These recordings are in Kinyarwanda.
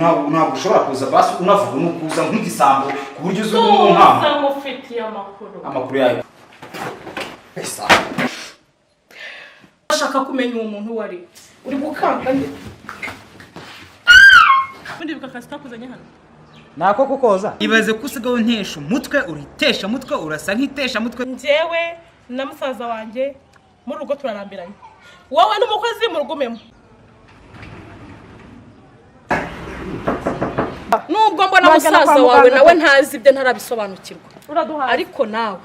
ntabwo ushobora kuza basi unavuga nukuza nk'igisambo ku buryo uzo mu nkama Usanga ufitiye amakuru yayo esa ashaka kumenya uwo muntu wari uri gukanga nde undi bikakazi kakuzanye hano nako kukoza ibaze kusigaho ntesha umutwe uritesha mutwe urasa nk'itesha mutwe njyewe na musaza wanjye mu rugo turarambiranye wowe n'umukozi mu rugumemo nubwo mbona musaza wawe nawe ntazi ibyo ntarabisobanukirwa ariko nawe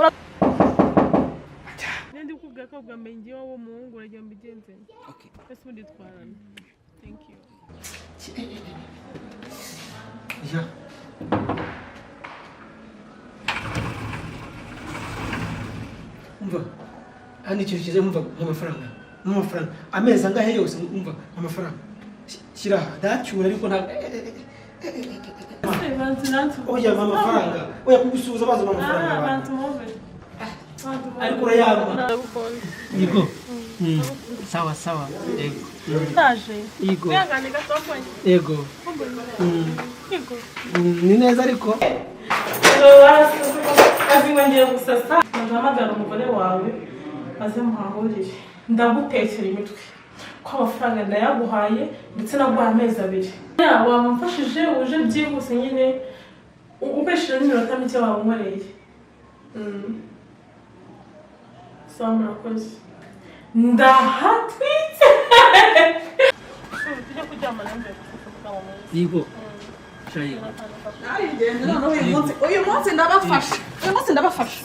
ndi kukubwira ko bwambaye ngiye wowe Mungo uragiye mbigenze okay ese undi twarana thank you ya umva hano ikintu kize umva amafaranga amezi angahe yose umva amafaranga shyira dacyura ariko nta oya amafaranga oya kugusubiza bazo amafaranga ariko urayama yego sawa yego ndaje yego yangane gatokoye yego yego ni neza ariko azimongera gusasa ndamagana umugore wawe aze muhahurire ndagutekera imitwe ko amafaranga ndayaguhaye ndetse naguhaye amezi 2 wamufashije uje byihuse nyine ubeshije n'iminota mike wamumoreye sawa murakoze ndahatwitse tujya kuryamana mbere yego shayi uyu munsi ndabafasha